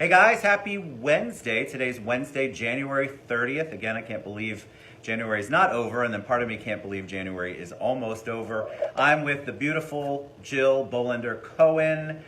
Hey guys, happy Wednesday. Today's Wednesday, January 30th. Again, I can't believe January is not over, and then part of me can't believe January is almost over. I'm with the beautiful Jill Bolander Cohen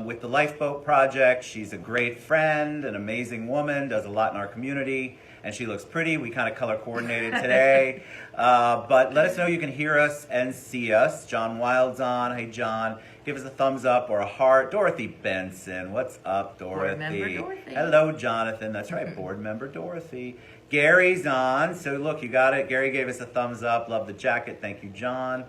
with the Lifeboat Project. She's a great friend, an amazing woman, does a lot in our community, and she looks pretty. We kind of color coordinated today. But let us know you can hear us and see us. John Wild's on. Hey, John. Give us a thumbs up or a heart. Dorothy Benson. What's up, Dorothy? Board member Dorothy. Hello, Jonathan. That's right, board member Dorothy. Gary's on. So look, you got it. Gary gave us a thumbs up. Love the jacket. Thank you, John.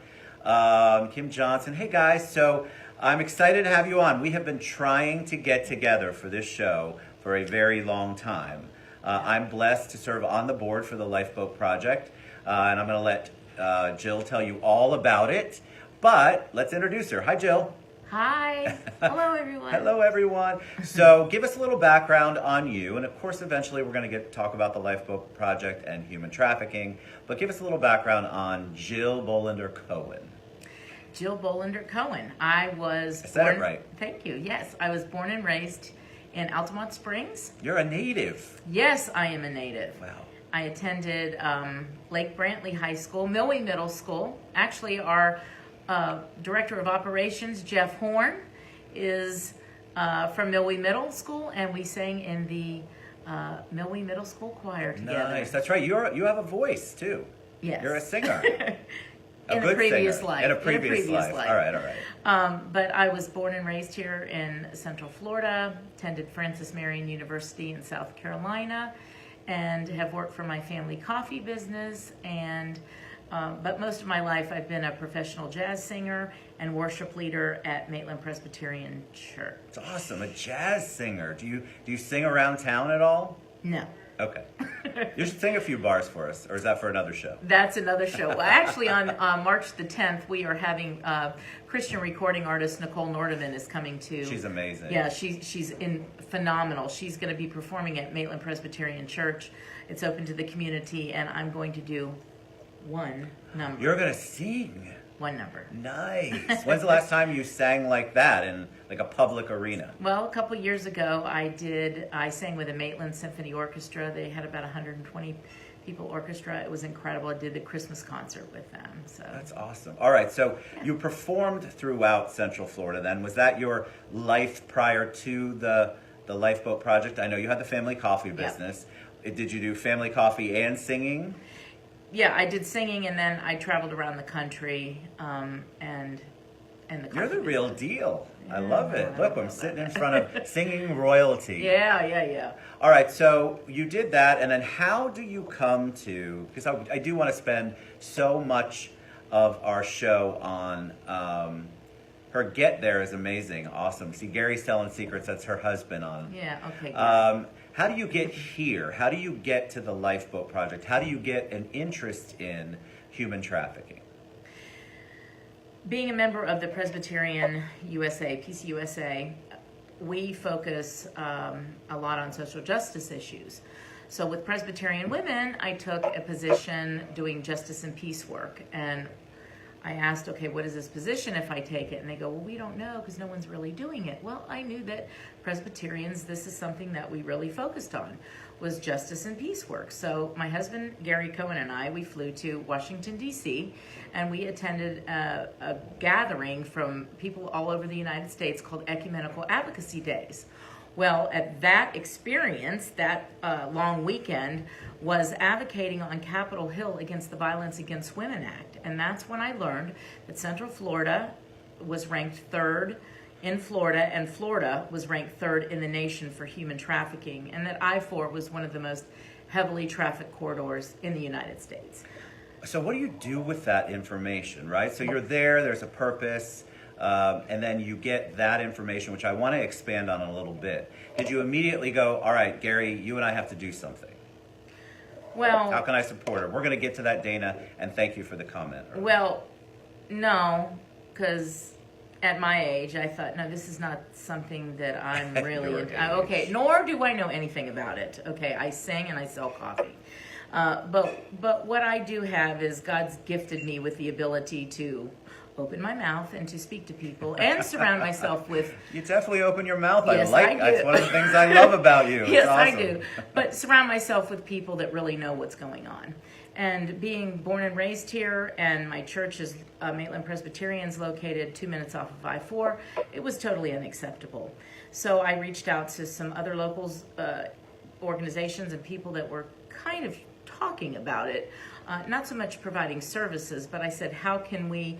Kim Johnson. Hey, guys. So I'm excited to have you on. We have been trying to get together for this show for a very long time. I'm blessed to serve on the board for the Lifeboat Project, and I'm going to let Jill tell you all about it. But let's introduce her. Hi, Jill. Hi. Hello, everyone. Hello, everyone. So give us a little background on you. And of course, eventually we're going to talk about the Lifeboat Project and human trafficking. But give us a little background on Jill Bolander Cohen. Jill Bolander Cohen. I said it right. Thank you. Yes, I was born and raised in Altamont Springs. You're a native. Yes, I am a native. Wow. I attended Lake Brantley High School, Millway Middle School. Actually, our Director of Operations, Jeff Horn, is from Millway Middle School, and we sang in the Millway Middle School choir together. Nice. That's right. You have a voice, too. Yes. You're a singer. In a previous singer. life. In a previous life. All right. But I was born and raised here in Central Florida, attended Francis Marion University in South Carolina, and have worked for my family coffee business. But most of my life I've been a professional jazz singer and worship leader at Maitland Presbyterian Church. It's awesome. A jazz singer. Do you sing around town at all? No. Okay. You should sing a few bars for us, or is that for another show? That's another show. Well, actually, on March the 10th, we are having Christian recording artist Nicole Nordeman is coming to. She's amazing. Yeah, she's phenomenal. She's going to be performing at Maitland Presbyterian Church. It's open to the community, and I'm going to do one number. You're going to sing? One number. Nice. When's the last time you sang like that in like a public arena? Well, a couple years ago, I sang with the Maitland Symphony Orchestra. They had about 120 people orchestra. It was incredible. I did the Christmas concert with them. So that's awesome. All right, so you performed throughout Central Florida then. Was that your life prior to the Lifeboat Project? I know you had the family coffee business. Yep. Did you do family coffee and singing? Yeah, I did singing, and then I traveled around the country, and the. You're the real deal. Yeah, I love it. Look, I'm sitting in front of singing royalty. Yeah. All right, so you did that, and then how do you come to? Because I do want to spend so much of our show on her. Get there is amazing, awesome. See, Gary's telling secrets. That's her husband on. Yeah. Okay. How do you get here? How do you get to the Lifeboat Project? How do you get an interest in human trafficking? Being a member of the Presbyterian USA, PCUSA, we focus a lot on social justice issues. So with Presbyterian women, I took a position doing justice and peace work. And I asked, okay, what is this position if I take it? And they go, well, we don't know because no one's really doing it. Well, I knew that Presbyterians, this is something that we really focused on, was justice and peace work. So my husband, Gary Cohen, and I, we flew to Washington, D.C., and we attended a gathering from people all over the United States called Ecumenical Advocacy Days. Well, at that experience, that long weekend, was advocating on Capitol Hill against the Violence Against Women Act. And that's when I learned that Central Florida was ranked third in Florida, and Florida was ranked third in the nation for human trafficking, and that I-4 was one of the most heavily trafficked corridors in the United States. So what do you do with that information, right? So you're there's a purpose, and then you get that information, which I want to expand on a little bit. Did you immediately go, all right, Gary, you and I have to do something? Well, how can I support her? We're going to get to that, Dana, and thank you for the comment. Well, no, because at my age, I thought, no, this is not something that I'm really into. Okay, nor do I know anything about it. Okay, I sing and I sell coffee. But what I do have is God's gifted me with the ability to open my mouth and to speak to people and surround myself with. You definitely open your mouth. Yes, I do. That's one of the things I love about you. Yes, It's awesome. I do. But surround myself with people that really know what's going on. And being born and raised here, and my church is Maitland Presbyterian's located 2 minutes off of I-4, it was totally unacceptable. So I reached out to some other locals, organizations and people that were kind of talking about it. Not so much providing services, but I said, how can we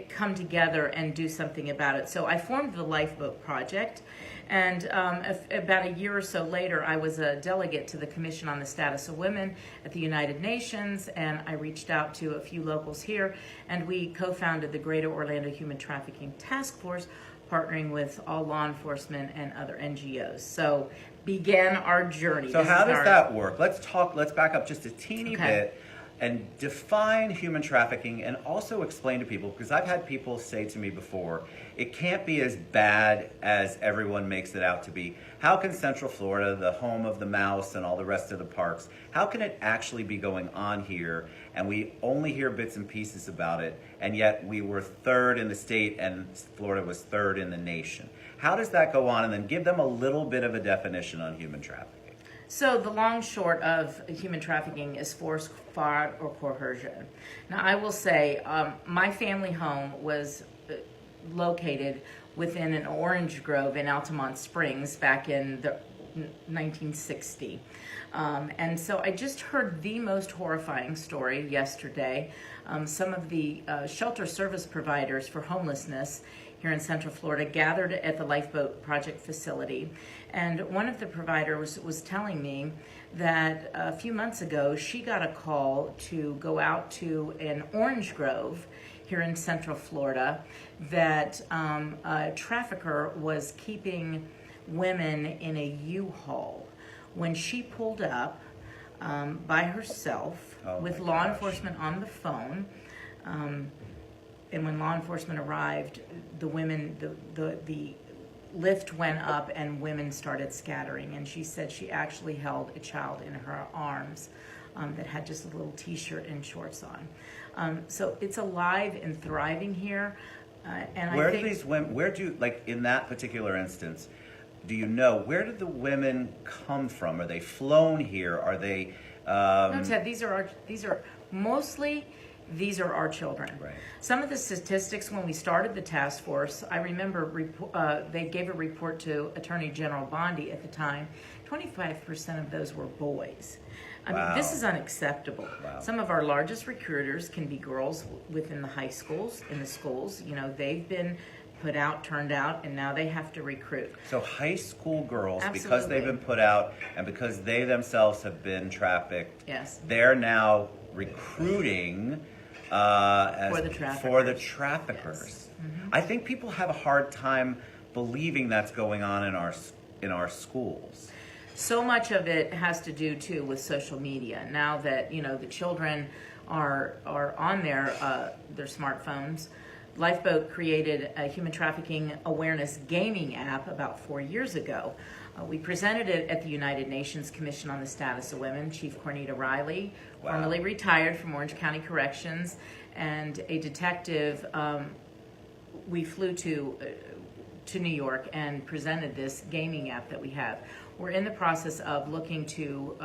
come together and do something about it? So I formed the Lifeboat Project, and about a year or so later, I was a delegate to the Commission on the Status of Women at the United Nations, and I reached out to a few locals here, and we co-founded the Greater Orlando Human Trafficking Task Force, partnering with all law enforcement and other NGOs. So began our journey. So how does that work? Let's back up just a teeny bit and define human trafficking, and also explain to people, because I've had people say to me before, it can't be as bad as everyone makes it out to be. How can Central Florida, the home of the mouse and all the rest of the parks, how can it actually be going on here and we only hear bits and pieces about it, and yet we were third in the state and Florida was third in the nation? How does that go on? And then give them a little bit of a definition on human trafficking. So the long short of human trafficking is force, fraud, or coercion. Now I will say my family home was located within an orange grove in Altamont Springs back in the 1960. And so I just heard the most horrifying story yesterday. Some of the shelter service providers for homelessness here in Central Florida gathered at the Lifeboat Project facility. And one of the providers was telling me that a few months ago, she got a call to go out to an orange grove here in Central Florida, that a trafficker was keeping women in a U-Haul. When she pulled up by herself with law enforcement on the phone, and when law enforcement arrived, the women, the lift went up and women started scattering. And she said she actually held a child in her arms that had just a little t-shirt and shorts on. So it's alive and thriving here. And where I think, do these women, like in that particular instance, do you know, where did the women come from? Are they flown here? Are they... No, Ted, these are mostly... These are our children. Right. Some of the statistics when we started the task force, I remember they gave a report to Attorney General Bondi at the time. 25% of those were boys. I mean, this is unacceptable. Wow. Some of our largest recruiters can be girls within the high schools, in the schools. You know, they've been put out, turned out, and now they have to recruit. So high school girls, Absolutely. Because they've been put out and because they themselves have been trafficked, Yes. they're now recruiting For the traffickers. Yes. Mm-hmm. I think people have a hard time believing that's going on in our schools. So much of it has to do too with social media. Now that the children are on their smartphones, Lifeboat created a human trafficking awareness gaming app about 4 years ago. We presented it at the United Nations Commission on the Status of Women. Chief Cornita Riley, formerly retired from Orange County Corrections, and a detective. We flew to New York and presented this gaming app that we have. We're in the process of looking to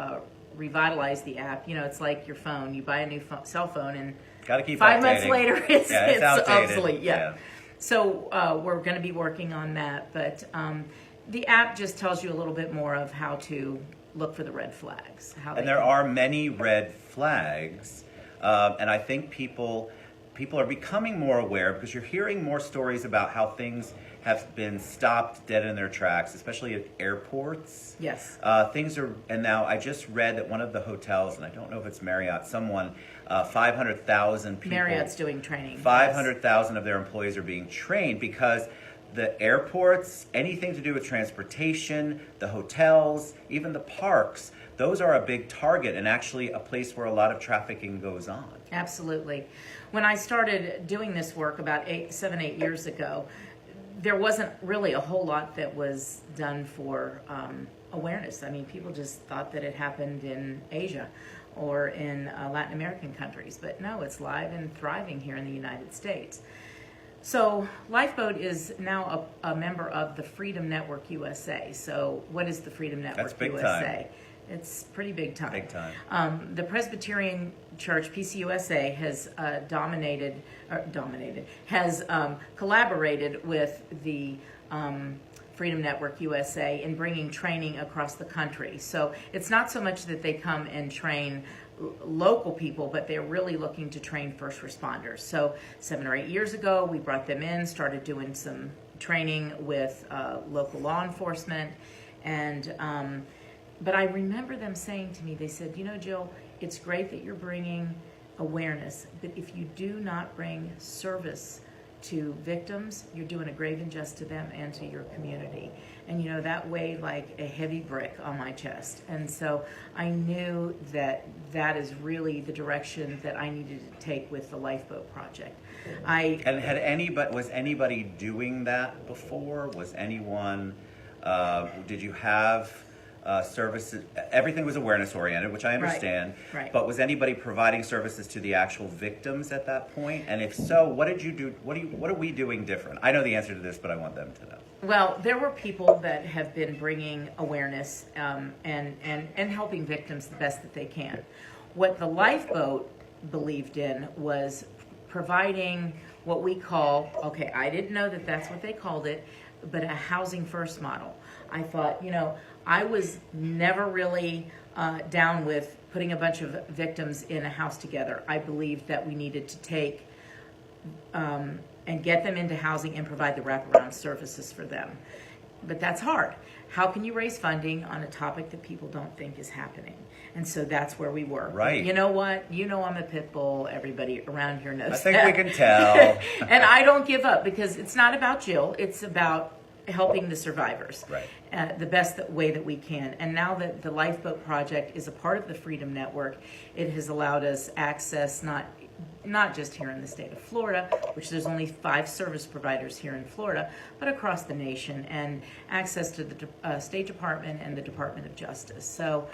revitalize the app. It's like your phone. You buy a new cell phone, and Gotta keep 5 updating. months later, it's outdated. obsolete. Yeah. So we're going to be working on that, but the app just tells you a little bit more of how to look for the red flags. And there are many red flags, and I think people are becoming more aware, because you're hearing more stories about how things have been stopped dead in their tracks, especially at airports. Yes. And now I just read that one of the hotels, and I don't know if it's Marriott, 500,000 people. Marriott's doing training. 500,000 of their employees are being trained, because the airports, anything to do with transportation, the hotels, even the parks, those are a big target and actually a place where a lot of trafficking goes on. Absolutely. When I started doing this work about 7-8 years ago, there wasn't really a whole lot that was done for awareness. I mean, people just thought that it happened in Asia or in Latin American countries, but no, it's live and thriving here in the United States. So Lifeboat is now a member of the Freedom Network USA. So what is the Freedom Network That's big USA? time. It's pretty big time. Big time. The Presbyterian Church, PCUSA, has has collaborated with the Freedom Network USA in bringing training across the country. So it's not so much that they come and train local people, but they're really looking to train first responders. So 7 or 8 years ago, we brought them in, started doing some training with local law enforcement, and but I remember them saying to me, they said, you know, Jill, it's great that you're bringing awareness, but if you do not bring service to victims, you're doing a grave injustice to them and to your community. And, you know, that weighed like a heavy brick on my chest. And so I knew that that is really the direction that I needed to take with the Lifeboat Project. Was anybody doing that before? Was anyone, did you have services? Everything was awareness oriented, which I understand. Right. But was anybody providing services to the actual victims at that point? And if so, what did you do? What are we doing different? I know the answer to this, but I want them to know. Well, there were people that have been bringing awareness and helping victims the best that they can. What the Lifeboat believed in was providing what we call, okay, I didn't know that that's what they called it, but a housing first model. I thought, you know, I was never really down with putting a bunch of victims in a house together. I believed that we needed to take and get them into housing and provide the wraparound services for them. But that's hard. How can you raise funding on a topic that people don't think is happening? And so that's where we were. Right. You know what? You know I'm a pit bull. Everybody around here knows I think that. we can tell. And I don't give up, because it's not about Jill. It's about helping the survivors the best way that we can. And now that the Lifeboat Project is a part of the Freedom Network, it has allowed us access not just here in the state of Florida, which there's only 5 service providers here in Florida, but across the nation, and access to the State Department and the Department of Justice. So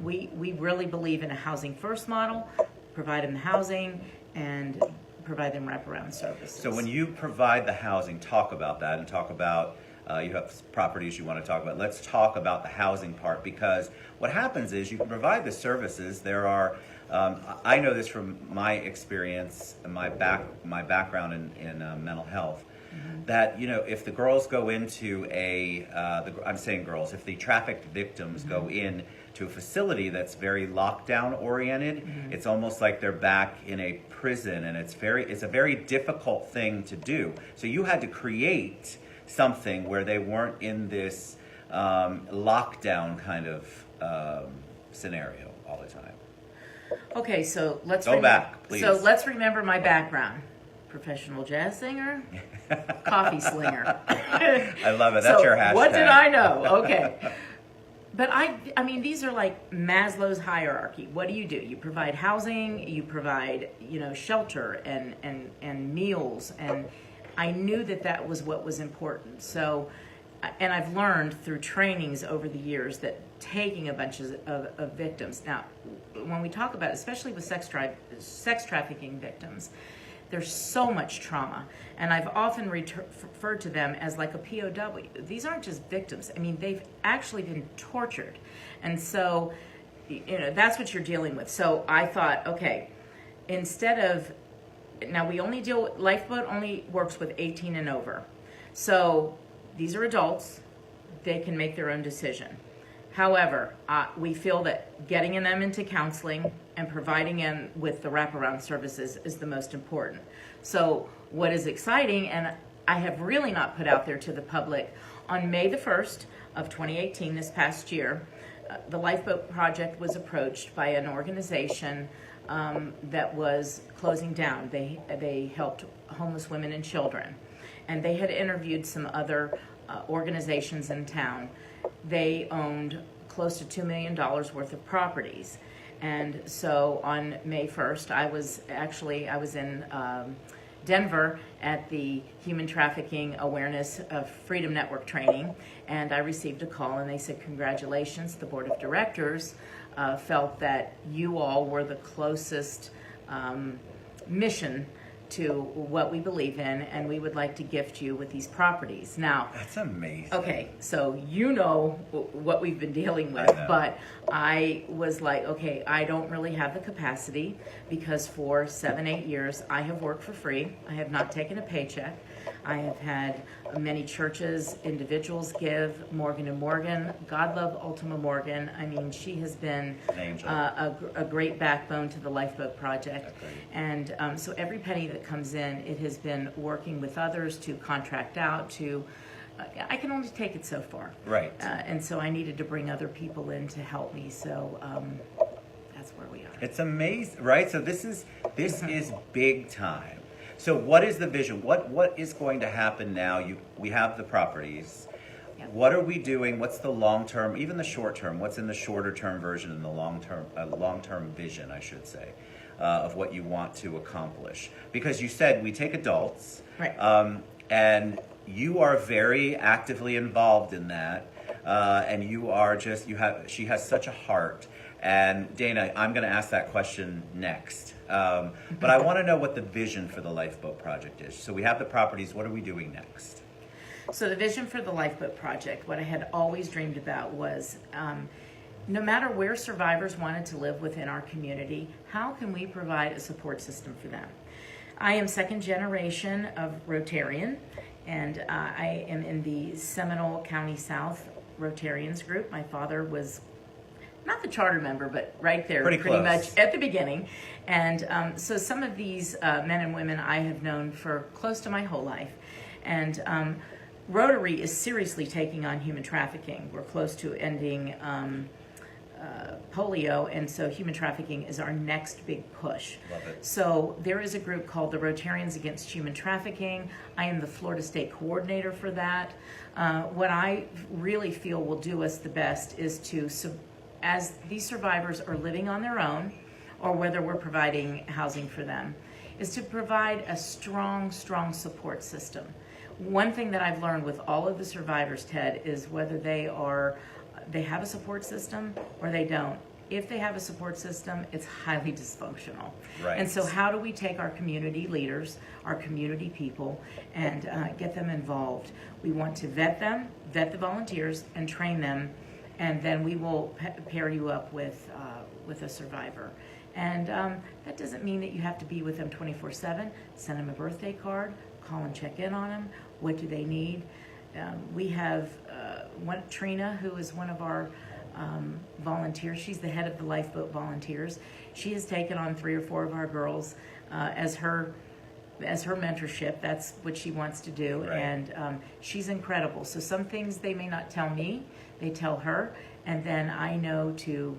we really believe in a housing first model, provide them housing and provide them wraparound services. So when you provide the housing, talk about that, and talk about you have properties you want to talk about. Let's talk about the housing part, because what happens is you can provide the services. There are, I know this from my experience and my background in mental health, that, you know, if the girls go into I'm saying girls, if the trafficked victims go in to a facility that's very lockdown oriented, it's almost like they're back in a prison, and it's a very difficult thing to do. So you had to create something where they weren't in this lockdown kind of scenario all the time. Okay, so let's go back, please. So let's remember my background: professional jazz singer, coffee slinger. I love it. That's your hashtag. What did I know? Okay. But I mean, these are like Maslow's hierarchy. What do? You provide housing, you provide, you know, shelter and meals, and I knew that was what was important. So, and I've learned through trainings over the years that taking a bunch of victims. Now, when we talk about, especially with sex trafficking victims, there's so much trauma, and I've often referred to them as like a POW. These aren't just victims. I mean, they've actually been tortured, and so, you know, that's what you're dealing with. So I thought, okay, instead of, now Lifeboat only works with 18 and over, so these are adults. They can make their own decision. However, we feel that getting them into counseling and providing them with the wraparound services is the most important. So what is exciting, and I have really not put out there to the public, on May the 1st of 2018, this past year, the Lifeboat Project was approached by an organization that was closing down. They helped homeless women and children, and they had interviewed some other organizations in town. They owned close to $2 million worth of properties. And so on May 1st, I was in Denver at the Human Trafficking Awareness Freedom Network training, and I received a call, and they said, congratulations, the board of directors felt that you all were the closest mission to what we believe in, and we would like to gift you with these properties. Now, That's amazing. okay, so you know what we've been dealing with, but I was like, okay, I don't really have the capacity because for 7-8 years I have worked for free. I have not taken a paycheck. I have had many churches, individuals give. Morgan & Morgan, God love Ultima Morgan. I mean, she has been a great backbone to the Lifeboat Project. And so every penny that comes in, it has been working with others to contract out to, I can only take it so far. Right. And so I needed to bring other people in to help me. So that's where we are. It's amazing, right? So this is big time. So what is the vision? What is going to happen now? We have the properties. Yeah. What are we doing? What's the long term, even the short term? What's in the shorter term version and the long term vision, I should say, of what you want to accomplish? Because you said we take adults, Right. And you are very actively involved in that, and she has such a heart. And Dana, I'm going to ask that question next. But I want to know what the vision for the Lifeboat Project is. So we have the properties. What are we doing next? So the vision for the Lifeboat Project, what I had always dreamed about was no matter where survivors wanted to live within our community, how can we provide a support system for them? I am second generation of Rotarian, and I am in the Seminole County South Rotarians group. My father was not the charter member, but right there, pretty much at the beginning. And so some of these men and women I have known for close to my whole life. And Rotary is seriously taking on human trafficking. We're close to ending polio, and so human trafficking is our next big push. Love it. So there is a group called the Rotarians Against Human Trafficking. I am the Florida State coordinator for that. What I really feel will do us the best is to, as these survivors are living on their own, or whether we're providing housing for them, is to provide a strong support system. One thing that I've learned with all of the survivors, Ted, is whether they have a support system or they don't. If they have a support system, it's highly dysfunctional. Right. And so how do we take our community leaders, our community people, and get them involved? We want to vet the volunteers, and train them, and then we will pair you up with a survivor. And that doesn't mean that you have to be with them 24/7. Send them a birthday card, call and check in on them. What do they need? We have Trina, who is one of our volunteers. She's the head of the Lifeboat Volunteers. She has taken on 3 or 4 of our girls as her mentorship. That's what she wants to do. Right. And she's incredible. So some things they may not tell me, they tell her, and then I know to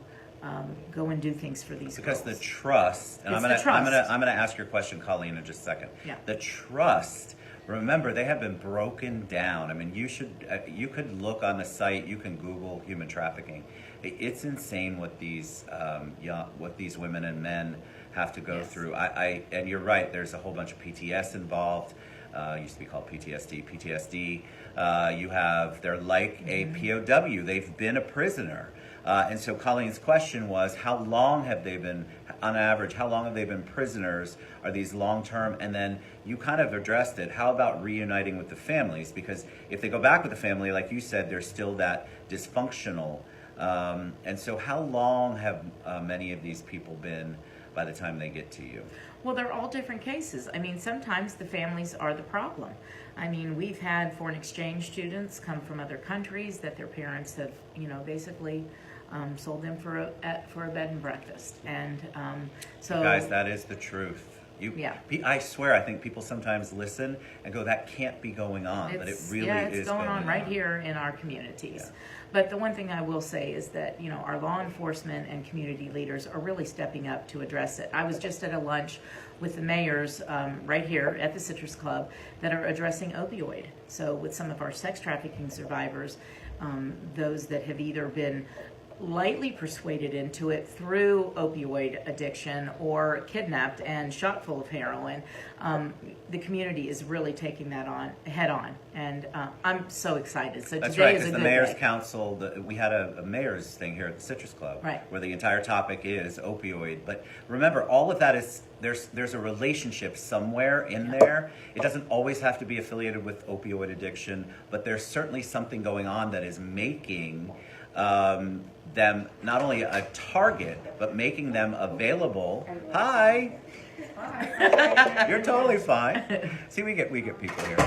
go and do things for these because girls. the trust, and I'm gonna ask your question, Colleen, in just a second. Yeah. The trust. Remember, they have been broken down. I mean, you could look on the site. You can Google human trafficking. It's insane what these women and men have to go through. And you're right. There's a whole bunch of PTS involved. Used to be called PTSD. They're like a POW. They've been a prisoner. And so Colleen's question was, how long have they been, on average, how long have they been prisoners? Are these long-term? And then you kind of addressed it. How about reuniting with the families? Because if they go back with the family, like you said, there's still that dysfunctional. And so how long have many of these people been by the time they get to you? Well, they're all different cases. I mean, sometimes the families are the problem. I mean, we've had foreign exchange students come from other countries that their parents have, basically sold them for a bed and breakfast. And so, guys, that is the truth. I swear, I think people sometimes listen and go, "That can't be going on," but it really is. It's going on right here in our communities. Yeah. But the one thing I will say is that our law enforcement and community leaders are really stepping up to address it. I was just at a lunch with the mayors right here at the Citrus Club that are addressing opioid. So with some of our sex trafficking survivors, those that have either been lightly persuaded into it through opioid addiction or kidnapped and shot full of heroin, the community is really taking that on head on, and I'm so excited. So That's today right, is a because the good mayor's day. council, we had a mayor's thing here at the Citrus Club, Right. where the entire topic is opioid. But remember, all of that is there's a relationship somewhere in there. It doesn't always have to be affiliated with opioid addiction, but there's certainly something going on that is making them not only a target, but making them available. Hi. You're totally fine. See, we get people here,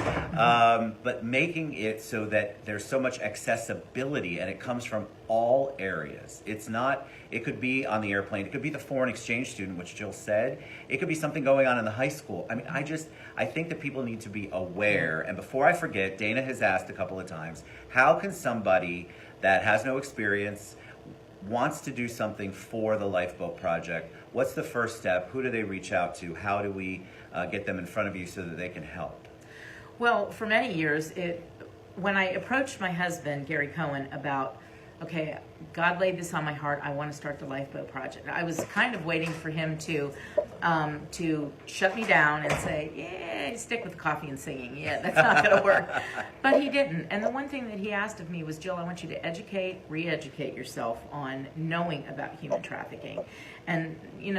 but making it so that there's so much accessibility, and it comes from all areas. It's not. It could be on the airplane. It could be the foreign exchange student, which Jill said. It could be something going on in the high school. I mean, I think that people need to be aware. And before I forget, Dana has asked a couple of times, how can somebody that has no experience, wants to do something for the Lifeboat Project, what's the first step? Who do they reach out to? How do we get them in front of you so that they can help? Well, for many years, when I approached my husband, Gary Cohen, about, okay, God laid this on my heart, I want to start the Lifeboat Project. I was kind of waiting for him to shut me down and say, yeah, stick with coffee and singing. Yeah, that's not going to work. But he didn't. And the one thing that he asked of me was, Jill, I want you to educate, re-educate yourself on knowing about human trafficking. And,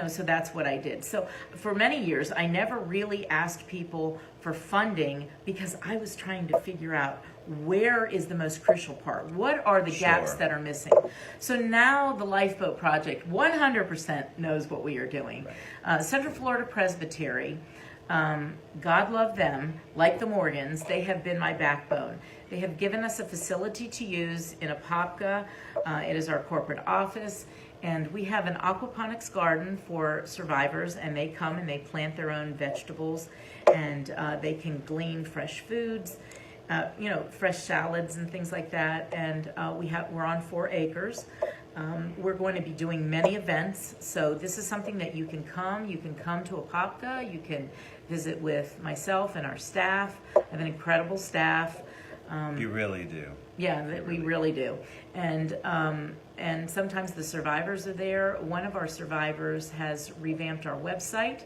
so that's what I did. So for many years, I never really asked people for funding because I was trying to figure out where is the most crucial part? What are the gaps that are missing? So now the Lifeboat Project 100% knows what we are doing. Right. Central Florida Presbytery, God love them, like the Morgans, they have been my backbone. They have given us a facility to use in Apopka. It is our corporate office. And we have an aquaponics garden for survivors, and they come and they plant their own vegetables, and they can glean fresh foods, fresh salads and things like that. And we're on 4 acres. We're going to be doing many events, so this is something that you can come. You can come to Apopka. You can visit with myself and our staff. I have an incredible staff. You really do. Yeah, we really do. And sometimes the survivors are there. One of our survivors has revamped our website,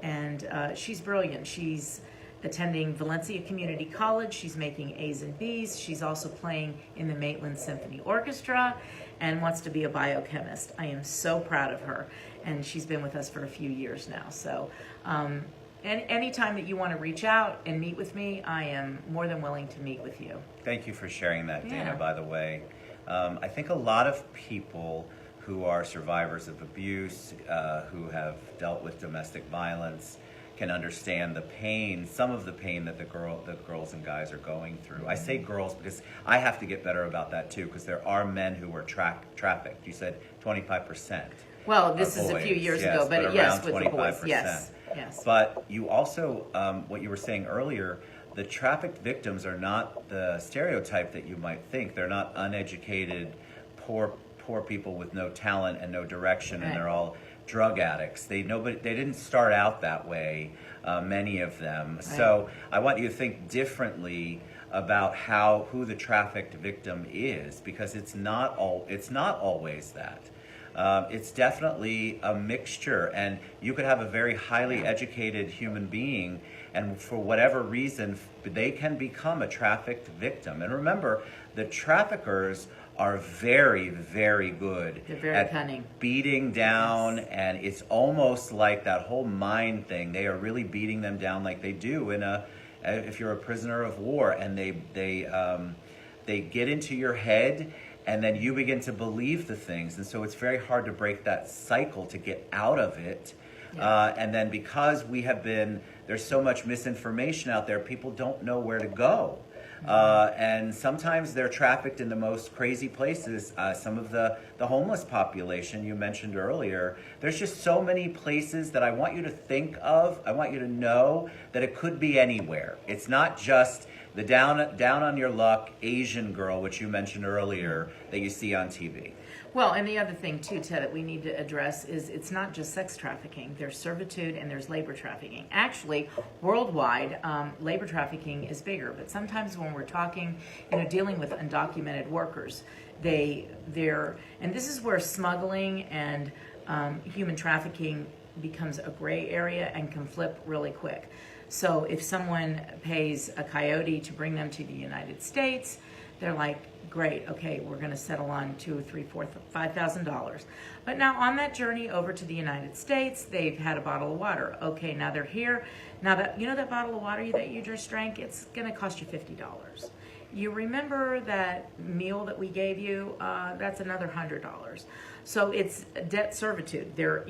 and she's brilliant. She's attending Valencia Community College. She's making A's and B's. She's also playing in the Maitland Symphony Orchestra and wants to be a biochemist. I am so proud of her, and she's been with us for a few years now. So anytime that you want to reach out and meet with me, I am more than willing to meet with you. Thank you for sharing that, Dana, Yeah. by the way. I think a lot of people who are survivors of abuse, who have dealt with domestic violence, can understand the pain, some of the pain that the girls and guys are going through. I say girls because I have to get better about that too, because there are men who were trafficked. You said 25%. Well, this is a few years ago, but yes, around with the boys, 25%. yes. But you also, what you were saying earlier, the trafficked victims are not the stereotype that you might think. They're not uneducated, poor people with no talent and no direction, Right. and they're all drug addicts. They didn't start out that way, many of them. Right. So I want you to think differently about who the trafficked victim is, because it's not always that. It's definitely a mixture, and you could have a very highly educated human being, and for whatever reason, they can become a trafficked victim. And remember, the traffickers are very, very good at cunning. Beating down, yes. And it's almost like that whole mind thing. They are really beating them down like they do if you're a prisoner of war, and they get into your head, and then you begin to believe the things, and so it's very hard to break that cycle to get out of it. Yeah. And then because there's so much misinformation out there, people don't know where to go. And sometimes they're trafficked in the most crazy places. Some of the homeless population you mentioned earlier, there's just so many places that I want you to think of. I want you to know that it could be anywhere. It's not just the down on your luck Asian girl, which you mentioned earlier, that you see on TV. Well, and the other thing too, Ted, that we need to address is it's not just sex trafficking. There's servitude and there's labor trafficking. Actually, worldwide, labor trafficking is bigger. But sometimes when we're talking, dealing with undocumented workers, And this is where smuggling and human trafficking becomes a gray area and can flip really quick. So if someone pays a coyote to bring them to the United States, they're like, great, okay, we're going to settle on $2,000, $3,000, $4,000, $5,000. But now on that journey over to the United States, they've had a bottle of water. Okay, now they're here. Now that that bottle of water that you just drank, it's going to cost you $50. You remember that meal that we gave you? That's another $100. So it's debt servitude. They're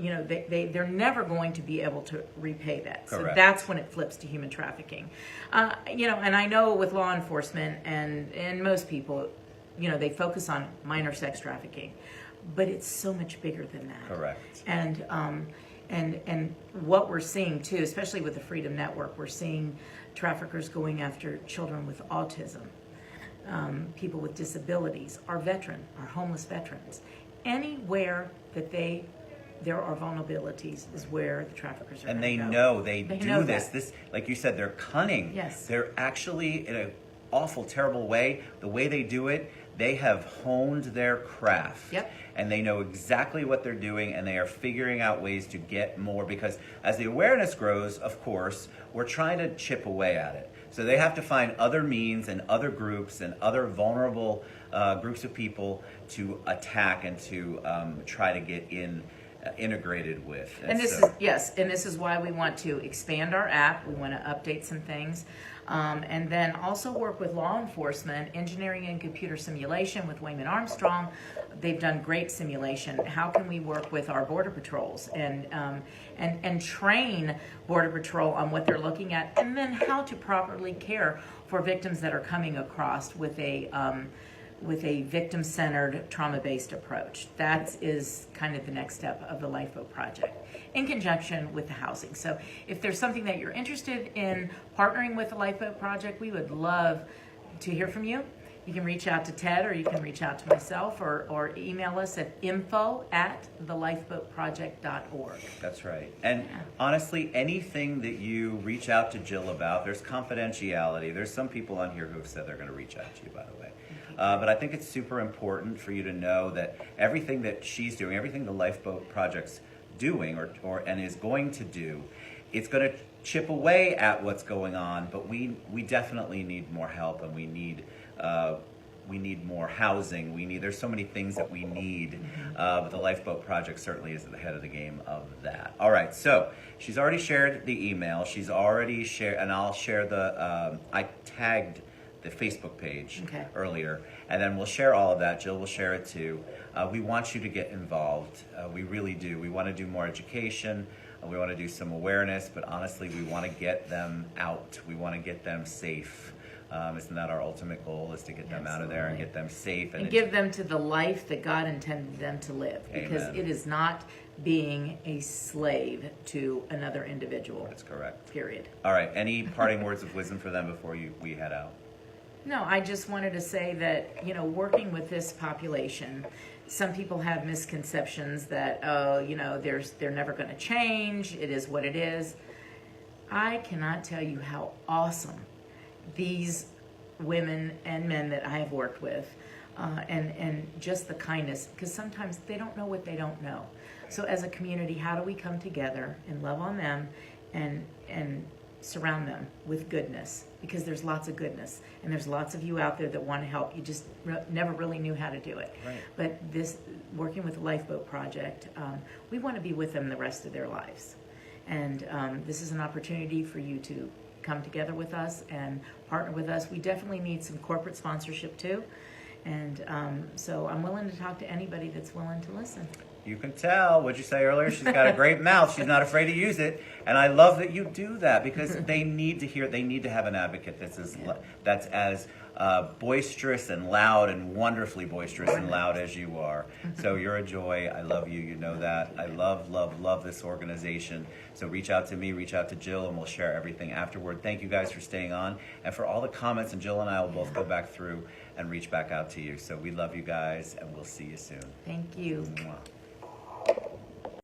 never going to be able to repay that. Correct. So that's when it flips to human trafficking. And I know with law enforcement and most people, they focus on minor sex trafficking, but it's so much bigger than that. Correct. And what we're seeing too, especially with the Freedom Network, we're seeing traffickers going after children with autism, people with disabilities, our homeless veterans. Anywhere that there are vulnerabilities is where the traffickers are. And they go. know they know do this. that. This, like you said, they're cunning. Yes. They're actually in an awful, terrible way. The way they do it, they have honed their craft. Yep. And they know exactly what they're doing, and they are figuring out ways to get more, because as the awareness grows, of course, we're trying to chip away at it. So they have to find other means and other groups and other vulnerable groups of people to attack and to try to get integrated with. And this is why we want to expand our app. We want to update some things. And then also work with law enforcement, engineering and computer simulation with Wayman Armstrong. They've done great simulation. How can we work with our border patrols and train border patrol on what they're looking at, and then how to properly care for victims that are coming across with a victim-centered, trauma-based approach. That is kind of the next step of the Lifeboat Project, in conjunction with the housing. So if there's something that you're interested in partnering with the Lifeboat Project, we would love to hear from you. You can reach out to Ted, or you can reach out to myself, or email us at info@thelifeboatproject.org. That's right. And honestly, anything that you reach out to Jill about, there's confidentiality. There's some people on here who have said they're going to reach out to you, by the way. But I think it's super important for you to know that everything that she's doing, everything the Lifeboat Project's doing and is going to do, it's going to chip away at what's going on, but we definitely need more help, and we need more housing. There's so many things that we need, but the Lifeboat Project certainly is at the head of the game of that. All right, so she's already shared the email. She's already shared, and I'll share I tagged the Facebook page earlier, and then we'll share all of that. Jill will share it too. We want you to get involved. We really do. We want to do more education. We want to do some awareness, but honestly, we want to get them out. We want to get them safe. Isn't that our ultimate goal, is to get them out of there and get them safe? And give them to the life that God intended them to live. Because it is not being a slave to another individual. That's correct. Period. All right. Any parting words of wisdom for them before we head out? No, I just wanted to say that, working with this population, some people have misconceptions that, they're never going to change. It is what it is. I cannot tell you how awesome these women and men that I have worked with, and just the kindness, because sometimes they don't know what they don't know. So as a community, how do we come together and love on them and surround them with goodness? Because there's lots of goodness, and there's lots of you out there that want to help. You just never really knew how to do it. Right. But working with the Lifeboat Project, we want to be with them the rest of their lives. And this is an opportunity for you to come together with us and partner with us. We definitely need some corporate sponsorship too. And so I'm willing to talk to anybody that's willing to listen. You can tell. What'd you say earlier? She's got a great mouth. She's not afraid to use it. And I love that you do that, because they need to hear, they need to have an advocate that's as boisterous and loud and wonderfully boisterous and loud as you are. So you're a joy. I love you. You know that. I love this organization. So reach out to me, reach out to Jill, and we'll share everything afterward. Thank you guys for staying on and for all the comments. And Jill and I will both go back through and reach back out to you. So we love you guys, and we'll see you soon. Thank you. Mwah.